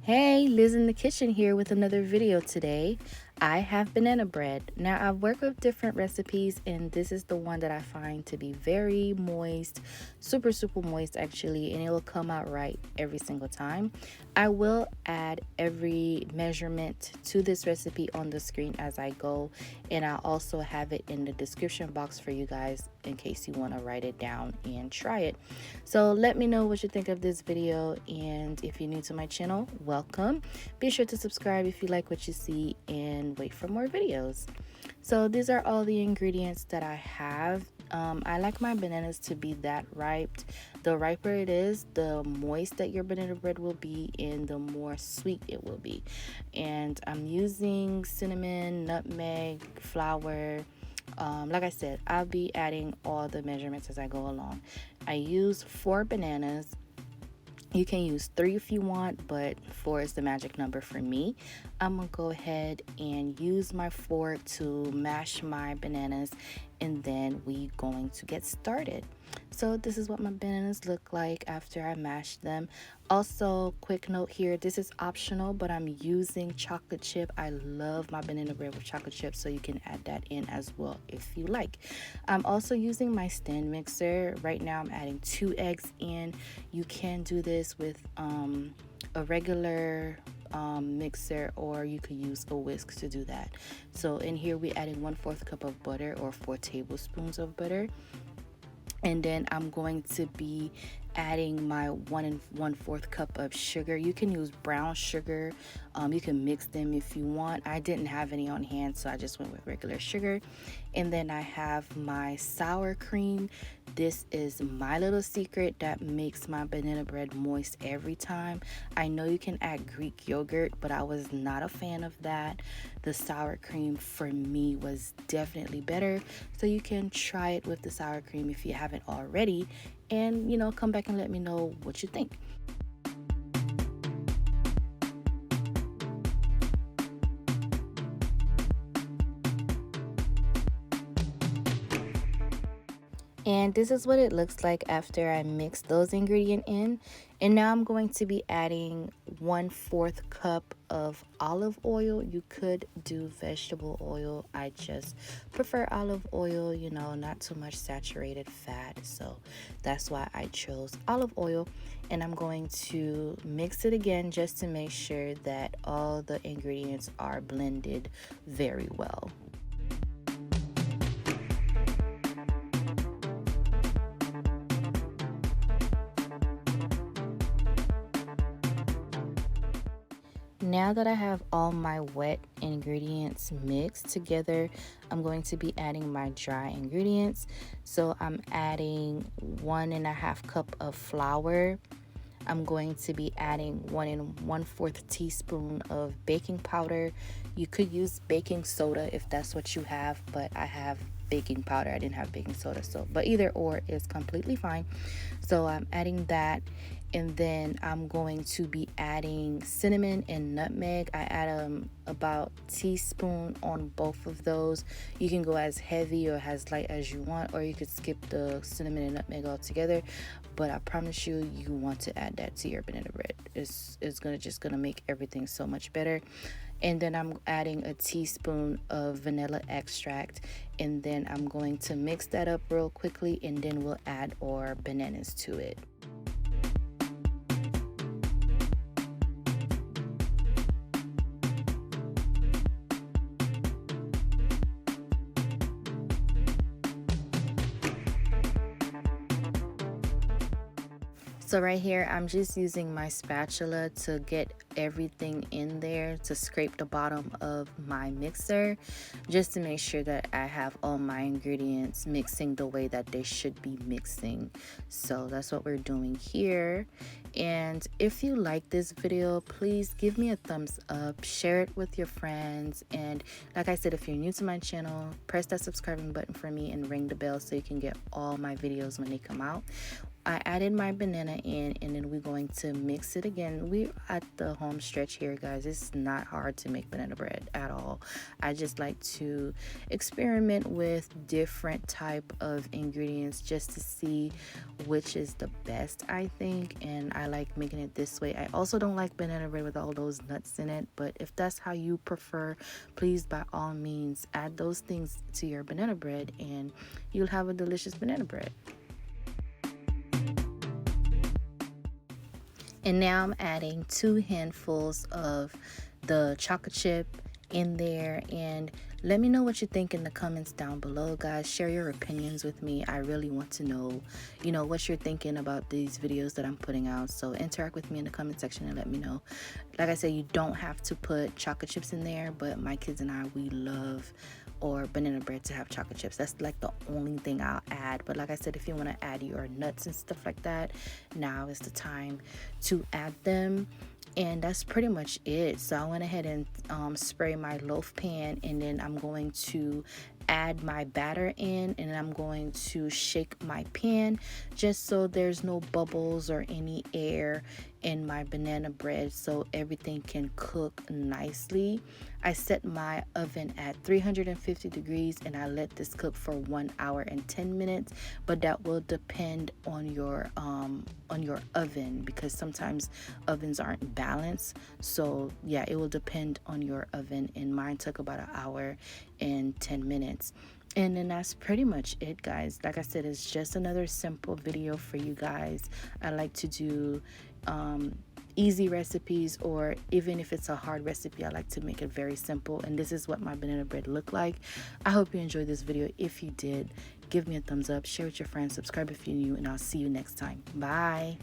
Hey, Liz in the kitchen here with another video today. I have banana bread. Now, I've worked with different recipes, and this is the one that I find to be very moist, super moist actually, and it will come out right every single time. I will add every measurement to this recipe on the screen as I go, and I'll also have it in the description box for you guys in case you want to write it down and try it. So let me know what you think of this video, and if you're new to my channel, welcome. Be sure to subscribe if you like what you see and wait for more videos. So these are all the ingredients that I have. I like my bananas to be that ripe. The riper it is, the moist that your banana bread will be and the more sweet it will be. And I'm using cinnamon, nutmeg, flour. Like I said, I'll be adding all the measurements as I go along. I use 4 bananas. You can use 3 if you want, but 4 is the magic number for me. I'm gonna go ahead and use my fork to mash my bananas, and then we going to get started. So this is what my bananas look like after I mash them. Also, quick note here, this is optional, but I'm using chocolate chip. I love my banana bread with chocolate chip, so you can add that in as well if you like. I'm also using my stand mixer. Right now I'm adding 2 eggs in. You can do this with a regular mixer, or you could use a whisk to do that. So in here we're adding 1/4 cup of butter, or 4 tablespoons of butter. And then I'm going to be adding my 1 1/4 cup of sugar. You can use brown sugar. You can mix them if you want. I didn't have any on hand, so I just went with regular sugar. And then I have my sour cream. This is my little secret that makes my banana bread moist every time. I know you can add Greek yogurt, but I was not a fan of that. The sour cream for me was definitely better. So you can try it with the sour cream if you haven't already, and come back and let me know what you think. And this is what it looks like after I mix those ingredients in. And now I'm going to be adding 1/4 cup of olive oil. You could do vegetable oil. I just prefer olive oil, not too much saturated fat. So that's why I chose olive oil. And I'm going to mix it again just to make sure that all the ingredients are blended very well. Now that I have all my wet ingredients mixed together, I'm going to be adding my dry ingredients. So I'm adding 1.5 cup of flour. I'm going to be adding 1 1/4 teaspoon of baking powder. You could use baking soda if that's what you have, but I have baking powder. I didn't have baking soda, but either or is completely fine. So I'm adding that, and then I'm going to be adding cinnamon and nutmeg. I add about teaspoon on both of those. You can go as heavy or as light as you want, or you could skip the cinnamon and nutmeg altogether, but I promise you, you want to add that to your banana bread. It's gonna make everything so much better. And then I'm adding a teaspoon of vanilla extract, and then I'm going to mix that up real quickly, and then we'll add our bananas to it. So right here, I'm just using my spatula to get everything in there, to scrape the bottom of my mixer, just to make sure that I have all my ingredients mixing the way that they should be mixing. So that's what we're doing here. And if you like this video, please give me a thumbs up, share it with your friends, and like I said, if you're new to my channel, press that subscribing button for me and ring the bell so you can get all my videos when they come out. I added my banana in, and then we're going to mix it again. We're at the home stretch here, guys. It's not hard to make banana bread at all. I just like to experiment with different type of ingredients just to see which is the best, I think, and I like making it this way. I also don't like banana bread with all those nuts in it, but if that's how you prefer, please by all means add those things to your banana bread and you'll have a delicious banana bread. And now I'm adding 2 handfuls of the chocolate chip in there, and let me know what you think in the comments down below, guys. Share your opinions with me. I really want to know, what you're thinking about these videos that I'm putting out. So interact with me in the comment section and let me know. Like I said, you don't have to put chocolate chips in there, but my kids and I, we love or banana bread to have chocolate chips. That's like the only thing I'll add. But like I said, if you want to add your nuts and stuff like that, now is the time to add them. And that's pretty much it. So I went ahead and spray my loaf pan, and then I'm going to add my batter in, and I'm going to shake my pan just so there's no bubbles or any air in my banana bread, so everything can cook nicely. I set my oven at 350 degrees and I let this cook for 1 hour and 10 minutes, but that will depend on your oven, because sometimes ovens aren't balanced. So yeah, it will depend on your oven, and mine took about 1 hour and 10 minutes. And then that's pretty much it, guys. Like I said, it's just another simple video for you guys. I like to do easy recipes, or even if it's a hard recipe, I like to make it very simple. And this is what my banana bread looked like. I hope you enjoyed this video. If you did, give me a thumbs up, share with your friends, subscribe if you're new, and I'll see you next time. Bye.